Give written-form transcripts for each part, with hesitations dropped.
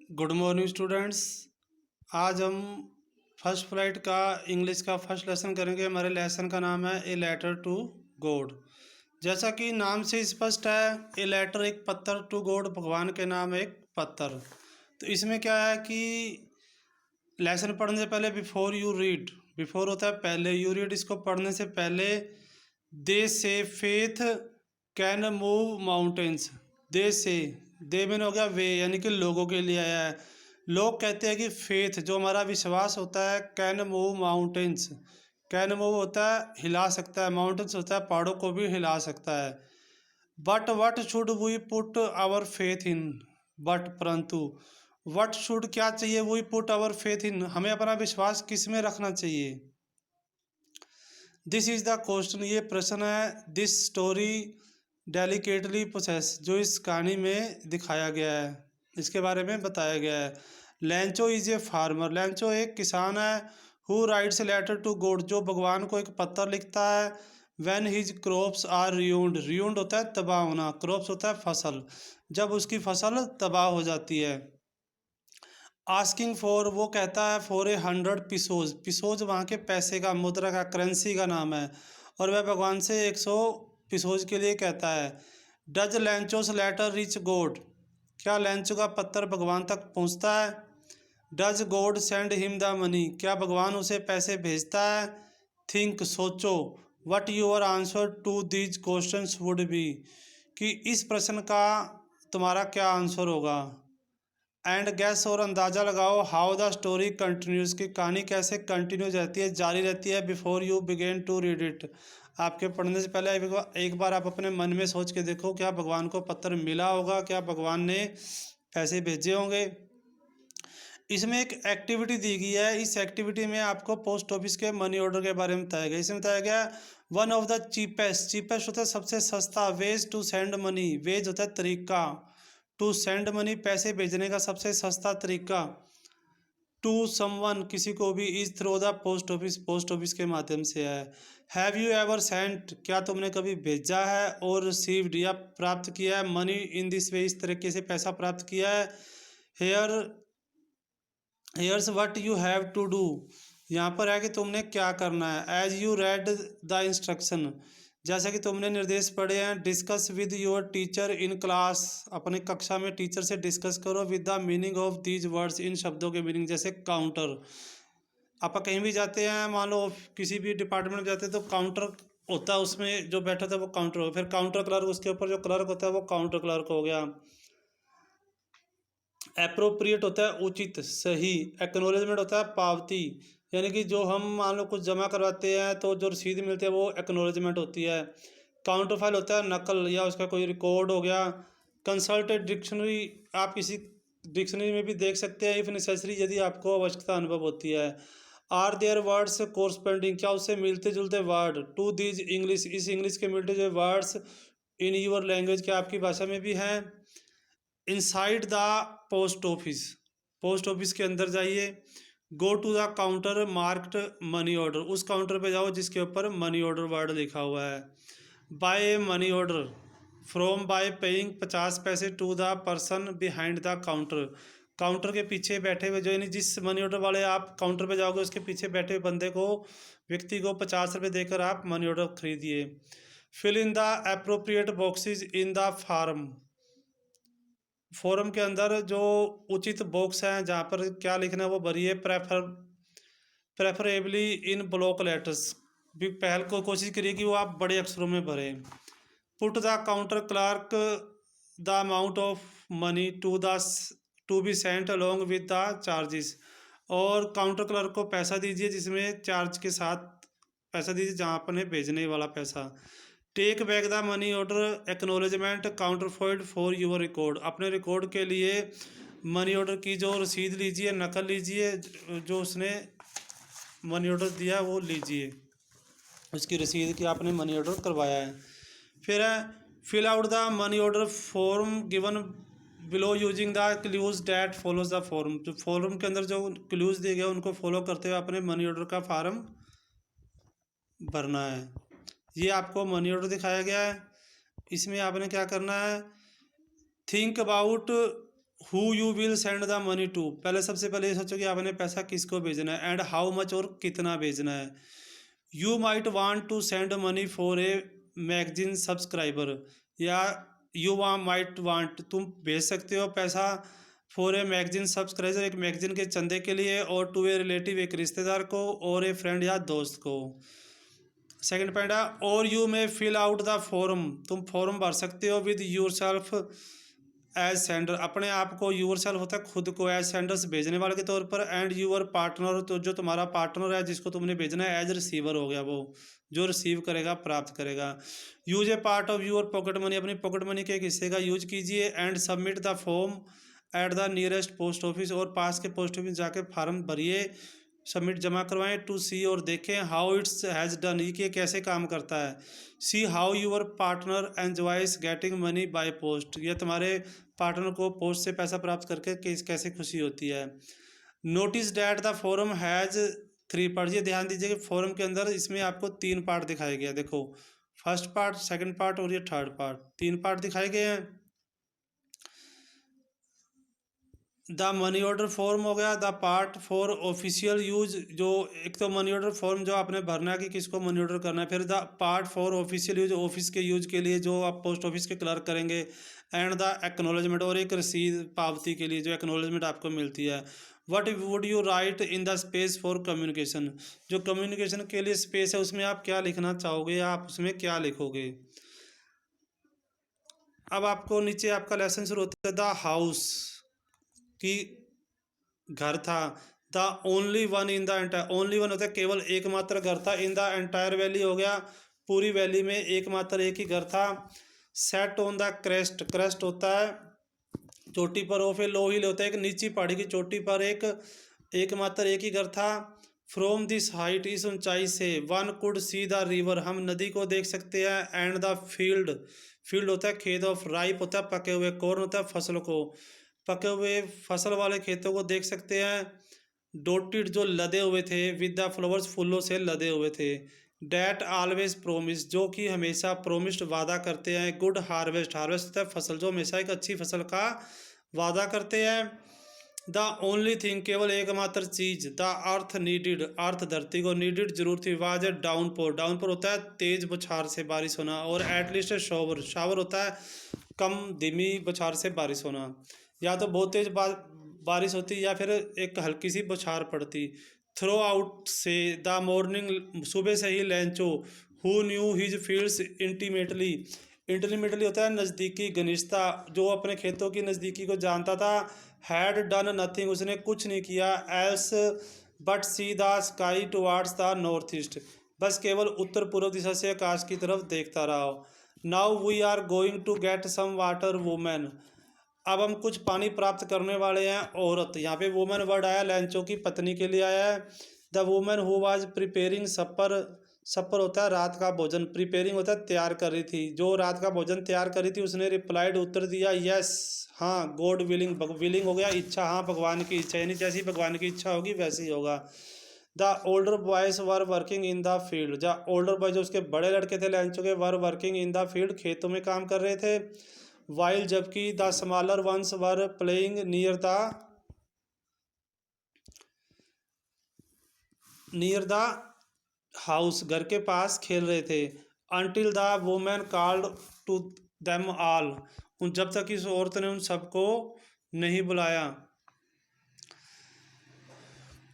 Good morning students. आज हम first flight का इंग्लिश का फर्स्ट लेसन करेंगे। हमारे लेसन का नाम है ए लेटर टू गॉड। जैसा कि नाम से स्पष्ट है, ए लेटर एक पत्थर, टू गॉड भगवान के नाम एक पत्थर। तो इसमें क्या है कि लेसन पढ़ने से पहले बिफोर यू रीड, बिफोर होता है पहले, यू रीड इसको पढ़ने से पहले दे से फेथ कैन मूव माउंटेन्स। दे से, दे में हो गया वे, यानी कि लोगों के लिए आया है। लोग कहते हैं कि फेथ जो हमारा विश्वास होता है, can move mountains, can move होता है हिला सकता है, माउंटेन्स होता है पहाड़ों को भी हिला सकता है। But what should we put our faith in, but परंतु, वट शुड क्या चाहिए, we put our faith in हमें अपना विश्वास किस में रखना चाहिए। दिस इज द क्वेश्चन, ये प्रश्न है। दिस स्टोरी डेलिकेटली प्रोसेस, जो इस कहानी में दिखाया गया है, इसके बारे में बताया गया है। लैंचो इज ए फार्मर, लैंचो एक किसान है। Who writes letter to God, जो भगवान को एक पत्र लिखता है। When his crops are ruined, ruined होता है तबाह होना, क्रॉप्स होता है फसल, जब उसकी फसल तबाह हो जाती है। आस्किंग फॉर, वो कहता है फॉर 100 पिसोज, पिसोज वहाँ के पैसे का, मुद्रा का, करेंसी का नाम है, और वह भगवान से 100 पिसोज के लिए कहता है। Does Lencho's letter reach God, क्या लैंचो का पत्थर भगवान तक पहुँचता है। Does God send him the money, क्या भगवान उसे पैसे भेजता है। थिंक, सोचो। What your answer to these questions would be, कि इस प्रश्न का तुम्हारा क्या आंसर होगा। एंड गैस, और अंदाज़ा लगाओ। हाउ द स्टोरी कंटिन्यूज, की कहानी कैसे कंटिन्यू रहती है, जारी रहती है। Before you begin to read it, आपके पढ़ने से पहले एक बार आप अपने मन में सोच के देखो, क्या भगवान को पत्र मिला होगा, क्या भगवान ने पैसे भेजे होंगे। इसमें एक एक्टिविटी दी गई है, इस एक्टिविटी में आपको पोस्ट ऑफिस के मनी ऑर्डर के बारे में बताया गया। इसमें बताया गया one of the cheapest, cheapest होता है सबसे सस्ता, ways to send money, ways होता है तरीका, टू सेंड मनी पैसे भेजने का सबसे सस्ता तरीका। टू समवन, किसी को भी, is through the post office, post office के माध्यम से है। हैव यू एवर सेंट, क्या तुमने कभी भेजा है, और रिसीव्ड या प्राप्त किया है, मनी इन दिस वे, इस तरीके से पैसा प्राप्त किया है। Here, here's what you have to do, यहाँ पर है कि तुमने क्या करना है। As you read the instruction, जैसा कि तुमने निर्देश पढ़े हैं। Discuss with your teacher in class, अपनी कक्षा में टीचर से डिस्कस करो। With the meaning of these words, इन शब्दों के मीनिंग, जैसे काउंटर। आप कहीं भी जाते हैं, मान लो किसी भी डिपार्टमेंट में जाते हैं तो काउंटर होता है, उसमें जो बैठा था वो काउंटर हो, फिर काउंटर क्लर्क, उसके ऊपर जो क्लर्क होता है वो काउंटर क्लर्क हो गया। एप्रोप्रिएट होता है उचित, सही। एक्नोलेजमेंट होता है पावती, यानी कि जो हम मान लो कुछ जमा करवाते हैं तो जो रसीद मिलती है वो एक्नोलेजमेंट होती है। काउंटर फाइल होता है नकल या उसका कोई रिकॉर्ड हो गया। कंसल्टेड डिक्शनरी, आप किसी डिक्शनरी में भी देख सकते हैं इफ़ नेसेसरी, यदि आपको आवश्यकता अनुभव होती है। आर देयर वर्ड्स कोरस्पेंडिंग, क्या उससे मिलते जुलते वर्ड। टू दीज इंग्लिश, इस इंग्लिश के मिलते जुलते वर्ड्स। इन यूर लैंग्वेज, क्या आपकी भाषा में भी हैं। Inside the post office, post office के अंदर जाइए। Go to the counter marked money order, उस काउंटर पे जाओ जिसके ऊपर मनी ऑर्डर वर्ड लिखा हुआ है। Buy money order from, by paying 50 पैसे to the person behind the counter, counter के पीछे बैठे हुए, जो यानी जिस मनी ऑर्डर वाले आप काउंटर पे जाओगे उसके पीछे बैठे हुए बंदे को, व्यक्ति को 50 रुपये देकर आप मनी ऑर्डर खरीदिए। Fill in the appropriate boxes in the form, form के अंदर जो उचित बॉक्स हैं जहाँ पर क्या लिखना है वो भरिए। प्रेफरेबली इन ब्लॉक लेटर्स, भी पहल को कोशिश करिए कि वो आप बड़े अक्षरों में भरें। Put the counter clerk the amount of money to be sent along with the charges, और काउंटर क्लर्क को पैसा दीजिए जिसमें चार्ज के साथ पैसा दीजिए, जहाँ अपने भेजने वाला पैसा। Take back the money order acknowledgement counterfoil for your record, अपने रिकॉर्ड के लिए मनी ऑर्डर की जो रसीद लीजिए, नकल लीजिए, जो उसने मनी ऑर्डर दिया वो लीजिए, उसकी रसीद की आपने मनी ऑर्डर करवाया है। फिर है fill out the money order form given below using the clues that follows the form, जो फॉर्म के अंदर जो क्लूज दिए गए उनको फॉलो करते हुए अपने मनी ऑर्डर का फार्म भरना है। ये आपको मनी ऑर्डर दिखाया गया है। इसमें आपने क्या करना है। Think about who you will send the money to, पहले सबसे पहले ये सोचो कि आपने पैसा किसको भेजना है, एंड हाउ मच, और कितना भेजना है। You might want to send money for a magazine subscriber, या यू माइट वांट, तुम भेज सकते हो पैसा फॉर ए मैगजीन सब्सक्राइबर, एक मैगजीन के चंदे के लिए, और टू ए रिलेटिव, एक रिश्तेदार को, और ए फ्रेंड या दोस्त को। सेकंड पॉइंट है, और यू में फिल आउट द फॉर्म, तुम फॉर्म भर सकते हो with yourself as sender, अपने आप को, यूर सेल्फ होता है खुद को, एज सेंडर्स भेजने वाले के तौर पर, एंड यूर पार्टनर, तो जो तुम्हारा पार्टनर है जिसको तुमने भेजना है, एज रिसीवर हो गया वो जो रिसीव करेगा, प्राप्त करेगा। Use a part of your pocket money, अपनी पॉकेट मनी के एक हिस्से का यूज कीजिए, and submit the form at the nearest post office, और पास के पोस्ट ऑफिस जाके फार्म भरिए, सबमिट जमा करवाएं, टू सी, और देखें हाउ इट्स हैज़ डन, ये कैसे काम करता है। See how your partner enjoys getting money by post, ये तुम्हारे पार्टनर को पोस्ट से पैसा प्राप्त करके कैसे खुशी होती है। Notice that the form has 3 part, ये ध्यान दीजिए कि फॉर्म के अंदर इसमें आपको 3 पार्ट दिखाए गए, देखो फर्स्ट पार्ट, सेकंड पार्ट और ये थर्ड पार्ट, 3 पार्ट दिखाए गए हैं। द मनी ऑर्डर फॉर्म हो गया, the part for official use, जो एक तो मनी ऑर्डर फॉर्म जो आपने भरना है कि किसको मनी ऑर्डर करना है, फिर the part for official use, office के यूज के लिए जो आप पोस्ट ऑफिस के क्लर्क करेंगे, एंड द एक्नॉलेजमेंट, और एक रसीद पावती के लिए जो एक्नॉलेजमेंट आपको मिलती है। What would you right in the space for communication, जो कम्युनिकेशन के लिए स्पेस है उसमें आप क्या लिखना चाहोगे, आप उसमें क्या लिखोगे। अब आपको नीचे आपका लेसन शुरू होता है, द हाउस कि घर था, the only one in the entire, only one होता है केवल एकमात्र घर था, इन द एंटायर वैली हो गया पूरी वैली में एकमात्र एक ही घर था। Set on the crest, crest होता है चोटी पर, ऑफ ए लो हिल होता है एक नीची पहाड़ी की चोटी पर एकमात्र एक ही घर था। फ्रॉम दिस हाइट, इस ऊंचाई से, one could see the river, हम नदी को देख सकते हैं, एंड द फील्ड, फील्ड होता है खेत, ऑफ राइप होता है पके हुए, कॉर्न होता है फसल को, पके हुए फसल वाले खेतों को देख सकते हैं। डोटेड, जो लदे हुए थे, विद द फ्लावर्स, फूलों से लदे हुए थे। डैट ऑलवेज प्रोमिस, जो कि हमेशा प्रोमिस्ड, वादा करते हैं। गुड हार्वेस्ट, हार्वेस्ट होता है फसल, जो हमेशा एक अच्छी फसल का वादा करते हैं। द ओनली थिंग, केवल एकमात्र चीज, द अर्थ नीडिड, अर्थ धरती को नीडिड जरूरत थी, वाज ए डाउनपोर, डाउनपोर होता है तेज बौछार से बारिश होना, और एटलीस्ट शावर, शावर होता है कम धीमी बौछार से बारिश होना, या तो बहुत तेज बारिश होती या फिर एक हल्की सी बौछार पड़ती। थ्रो आउट से, द मॉर्निंग, सुबह से ही, Lencho, who knew his fields intimately, intimately होता है नज़दीकी, घनिष्ठता, जो अपने खेतों की नज़दीकी को जानता था। हैड डन नथिंग, उसने कुछ नहीं किया। Else but see the sky towards the north east, बस केवल उत्तर पूर्व दिशा से आकाश की तरफ देखता रहा। Now we are going to get some water women, अब हम कुछ पानी प्राप्त करने वाले हैं। औरत, यहाँ पे वुमेन वर्ड आया, लैंचो की पत्नी के लिए आया है। The women who was preparing supper, supper होता है रात का भोजन, प्रिपेयरिंग होता है तैयार कर रही थी, जो रात का भोजन तैयार कर रही थी, उसने रिप्लाइड, उत्तर दिया, यस, हाँ, गॉड विलिंग, विलिंग हो गया इच्छा, हाँ भगवान की इच्छा, यानी जैसी भगवान की इच्छा होगी वैसे ही होगा। The older boys were working in the field, जहाँ ओल्डर बॉय जो उसके बड़े लड़के थे लैंचो के, were working in the field, खेतों में काम कर रहे थे। वाइल, जबकि the smaller ones were playing near the house, घर के पास खेल रहे थे। Until the women called to them all, जब तक इस औरत ने उन सबको नहीं बुलाया।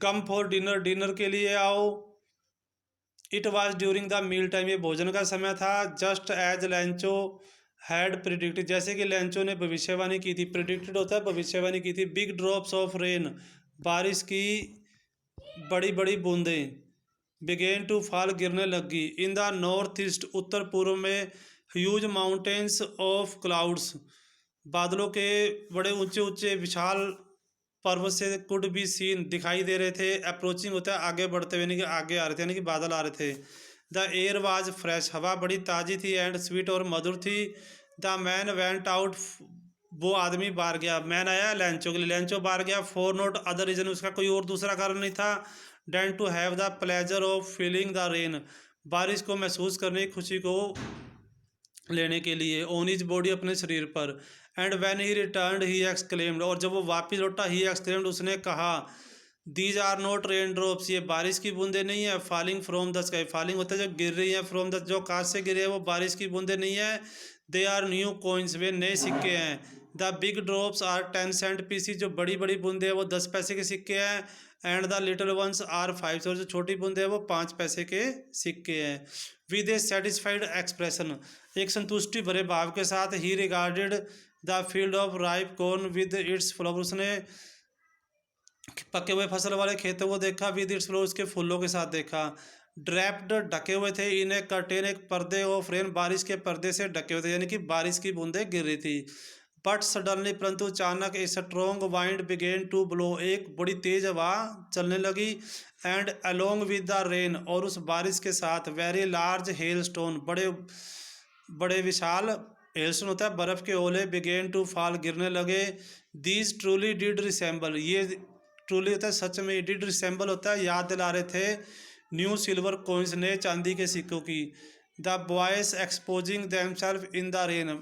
कम फॉर डिनर, डिनर के लिए आओ। It was during the meal time, ये भोजन का समय था। Just as Lencho had predicted, जैसे कि लैंचो ने भविष्यवाणी की थी, प्रिडिक्टेड होता है भविष्यवाणी की थी। बिग ड्रॉप्स ऑफ रेन, बारिश की बड़ी बड़ी बूंदें, बिगेन टू फॉल, गिरने लगी। इन द नॉर्थ ईस्ट, उत्तर पूर्व में, ह्यूज माउंटेन्स ऑफ क्लाउड्स, बादलों के बड़े ऊंचे ऊंचे विशाल पर्वत से, कुड बी सीन, दिखाई दे रहे थे। अप्रोचिंग होता है आगे बढ़ते हुए, यानी कि आगे आ रहे थे, यानी कि बादल आ रहे थे। द एयर वाज फ्रेश, हवा बड़ी ताज़ी थी, एंड स्वीट, और मधुर थी। द मैन वेंट आउट, वो आदमी बाहर गया, मैन आया लैंचो के लिए, लैंचो बाहर गया। फॉर नॉट अदर रीजन, उसका कोई और दूसरा कारण नहीं था, than to have the pleasure of feeling the rain, बारिश को महसूस करने की खुशी को लेने के लिए। ऑन हिज बॉडी, अपने शरीर पर। And when he returned he exclaimed, और जब वो वापस लौटा ही एक्सक्लेम्ड, उसने कहा these are not rain drops, ये बारिश की बूंदें नहीं है, falling from the sky, falling होता है जो गिर रही है, फ्रॉम द जो आकाश से गिरे हैं वो बारिश की बूंदें नहीं है, दे आर न्यू कॉइन्स, वे नए सिक्के हैं, the big drops are 10 cent pieces, जो बड़ी बड़ी बूंदें हैं वो 10 पैसे के सिक्के हैं, and the little ones are 5, और जो छोटी बूंदें हैं वो 5 पैसे के सिक्के हैं। विद ए सेटिस्फाइड एक्सप्रेशन, एक संतुष्टि भरे भाव के साथ, ही regarded the field of ripe corn with its flower, उसने पके हुए फसल वाले खेतों को देखा, विद इट्स फ्लावर, उसके फूलों के साथ देखा, ड्रैप्ड ढके हुए थे, इन ए कर्टेन, एक पर्दे ऑफ रेन, बारिश के पर्दे से ढके हुए थे, यानी कि बारिश की बूंदें गिर रही थी। बट सडनली, परंतु अचानक, a strong wind began to blow, एक बड़ी तेज हवा चलने लगी, and along with the rain, और उस बारिश के साथ, वेरी लार्ज हेल स्टोन, बड़े बड़े विशाल हेलस्टोन होता है बर्फ़ के ओले, बिगेन टू फॉल, गिरने लगे, दीज ट्रूली डिड रिसेंबल, ये ट्रूली होता है सच में, डिड रिसेंबल होता है याद दिला रहे थे, न्यू सिल्वर कॉइन्स, नए चांदी के सिक्कों की, the boys exposing themselves in the rain,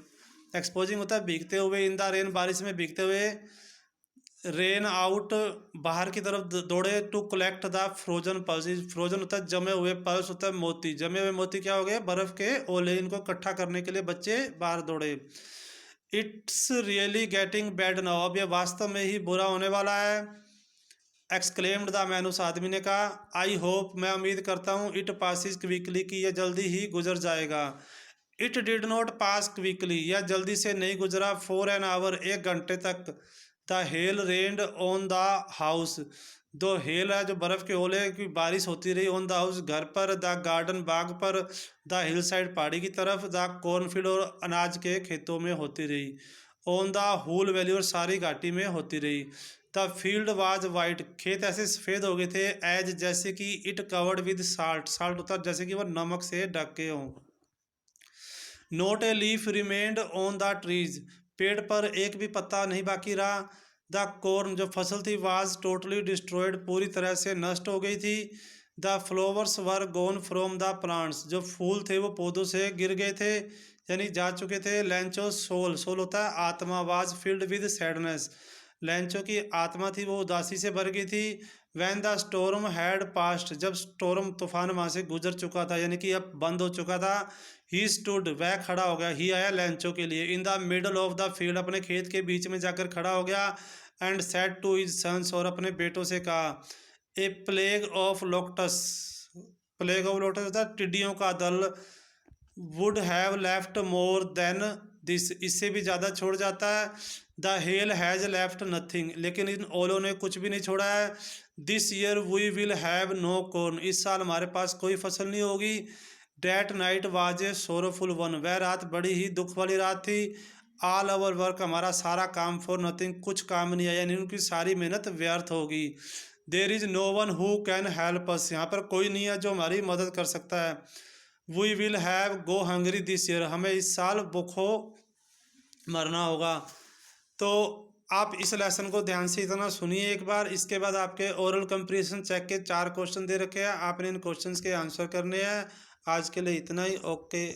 exposing होता है भीगते हुए, इन द रेन, बारिश में भीगते हुए, रेन आउट, बाहर की तरफ दौड़े, to collect the frozen pearls, frozen होता है जमे हुए, पल्स होता है मोती, जमे हुए मोती क्या हो गए, बर्फ़ के ओले, इनको इकट्ठा करने के लिए बच्चे बाहर दौड़े। It's really getting bad now, अब यह वास्तव में ही बुरा होने वाला है, एक्सक्लेम्ड द मैन, उस आदमी ने कहा, आई होप, मैं उम्मीद करता हूँ, इट पासिस क्विकली, कि यह जल्दी ही गुजर जाएगा। It did not pass quickly, यह जल्दी से नहीं गुजरा, फॉर एन आवर, 1 घंटे तक, the hell rained on the house, दो हेल है जो बर्फ़ के ओले की बारिश होती रही, ऑन द हाउस, घर पर, द गार्डन, बाग पर, द हिल साइड, पहाड़ी की तरफ, द कॉर्नफील्ड, और अनाज के खेतों में होती रही, ऑन द होल वैली, और सारी घाटी में होती रही, द फील्ड वाज वाइट, खेत ऐसे सफ़ेद हो गए थे, एज, जैसे कि, it covered with salt, salt होता है जैसे कि वह नमक से ढके हों, note a leaf remained on the trees, पेड़ पर एक भी पत्ता नहीं बाकी रहा, द कॉर्न, जो फसल थी, वाज टोटली डिस्ट्रॉयड, पूरी तरह से नष्ट हो गई थी, the flowers were gone from the plants, जो फूल थे वो पौधों से गिर गए थे, यानी जा चुके थे, लैंचो सोल, सोल होता है आत्मा, वाज फिल्ड विद सैडनेस, लैंचो की आत्मा थी वो उदासी से भर गई थी, when the storm had passed, जब स्टोर्म तूफान वहाँ से गुजर चुका था, यानी कि अब बंद हो चुका था, ही स्टूड, वह खड़ा हो गया, ही आया लैंचो के लिए, in the middle of the field, अपने खेत के बीच में जाकर खड़ा हो गया, and said to his sons, और अपने बेटों से कहा, a plague of locusts, plague of locusts होता है टिड्डियों का दल, would have left more than this, इससे भी ज़्यादा छोड़ जाता है, the hail has left nothing, लेकिन इन ओलों ने कुछ भी नहीं छोड़ा है, this year we will have no corn, इस साल हमारे पास कोई फसल नहीं होगी, that night was a sorrowful one, वह रात बड़ी ही दुख वाली रात थी, ऑल आवर वर्क, हमारा सारा काम, फॉर नथिंग, कुछ काम नहीं आया, यानी उनकी सारी मेहनत व्यर्थ होगी, there is no one who can help us, यहाँ पर कोई नहीं है जो हमारी मदद कर सकता है, we will have go hungry this year, हमें इस साल भूखों मरना होगा। तो आप इस लेसन को ध्यान से इतना सुनिए एक बार, इसके बाद आपके ओरल कंप्रीहेंशन चेक के 4 क्वेश्चन दे रखे हैं, आपने इन क्वेश्चंस के आंसर करने हैं। आज के लिए इतना ही, ओके।